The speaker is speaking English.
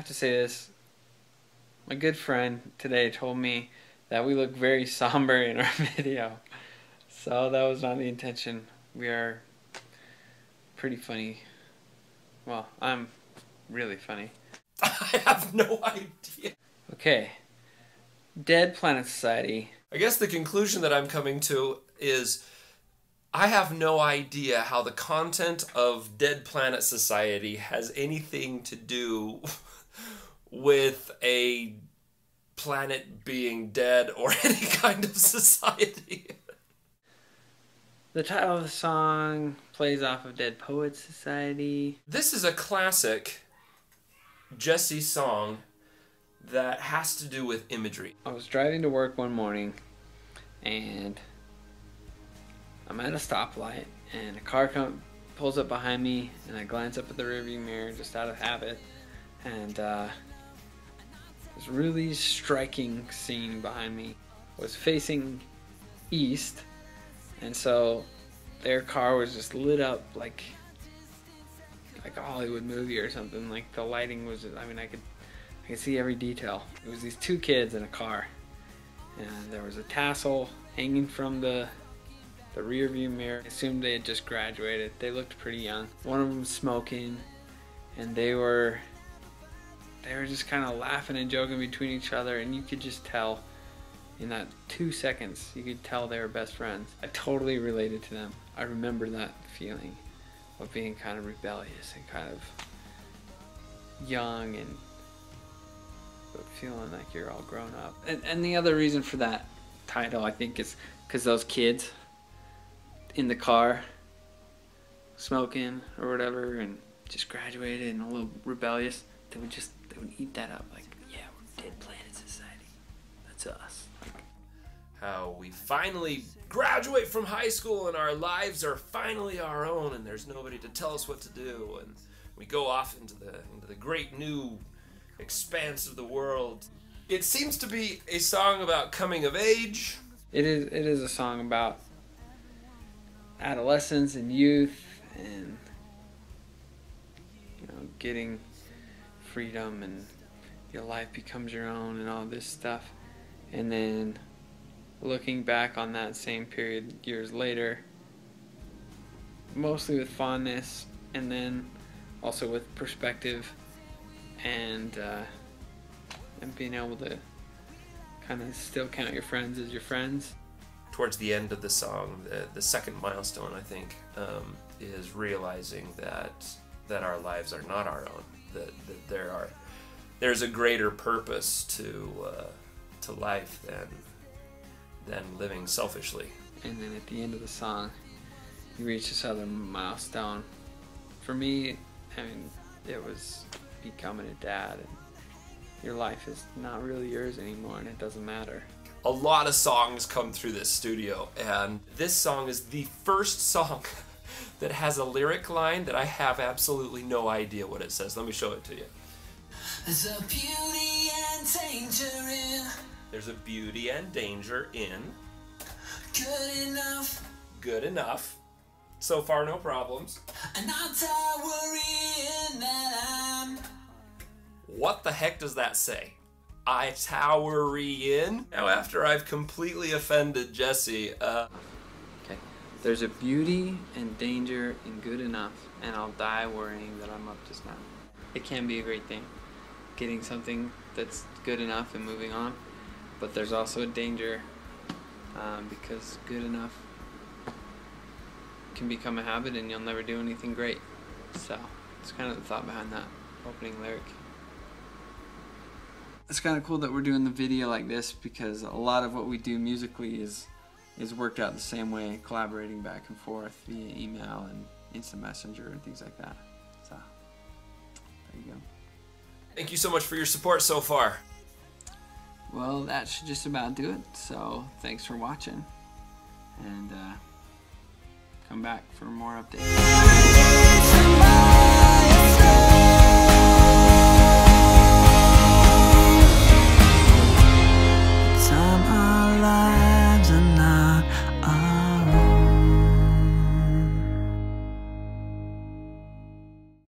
have to say this. My good friend today told me that we look very somber in our video. So that was not the intention. We are pretty funny. Well, I'm really funny. I have no idea. Okay. Dead Planet Society. I guess the conclusion that I'm coming to is I have no idea how the content of Dead Planet Society has anything to do with a planet being dead or any kind of society. The title of the song plays off of Dead Poets Society. This is a classic Jesse song that has to do with imagery. I was driving to work one morning and I'm at a stoplight and a car pulls up behind me and I glance up at the rearview mirror just out of habit, and this really striking scene behind me was facing east, and so their car was just lit up like a Hollywood movie or something. Like the lighting was just, I mean, I could see every detail. It was these two kids in a car, and there was a tassel hanging from the rear view mirror. I assumed they had just graduated. They looked pretty young. One of them was smoking, and they were just kind of laughing and joking between each other, and you could just tell in that 2 seconds, you could tell they were best friends. I totally related to them. I remember that feeling of being kind of rebellious and kind of young and feeling like you're all grown up. And the other reason for that title, I think, is because those kids in the car smoking or whatever and just graduated and a little rebellious, they would eat that up like, yeah, we're Dead Planet Society. That's us. How we finally graduate from high school and our lives are finally our own and there's nobody to tell us what to do, and we go off into the great new expanse of the world. It seems to be a song about coming of age. It is a song about adolescence and youth and, you know, getting freedom and your life becomes your own and all this stuff, and then looking back on that same period years later, mostly with fondness and then also with perspective and being able to kind of still count your friends as your friends. Towards the end of the song, the second milestone, I think, is realizing that our lives are not our own. That there's a greater purpose to life than living selfishly. And then at the end of the song, you reach this other milestone. For me, I mean, it was becoming a dad, and your life is not really yours anymore, and it doesn't matter. A lot of songs come through this studio, and this song is the first song that has a lyric line that I have absolutely no idea what it says. Let me show it to you. There's a beauty and danger in. There's a beauty and danger in. Good enough. Good enough. So far, no problems. And I'm tired worrying that I'm. What the heck does that say? I towery in? Now, after I've completely offended Jesse, Okay. There's a beauty and danger in good enough, and I'll die worrying that I'm up just now. It can be a great thing, getting something that's good enough and moving on, but there's also a danger because good enough can become a habit and you'll never do anything great. So it's kind of the thought behind that opening lyric. It's kind of cool that we're doing the video like this because a lot of what we do musically is worked out the same way, collaborating back and forth via email and instant messenger and things like that. So there you go. thank you so much for your support so far. Well, that should just about do it. So thanks for watching, and come back for more updates.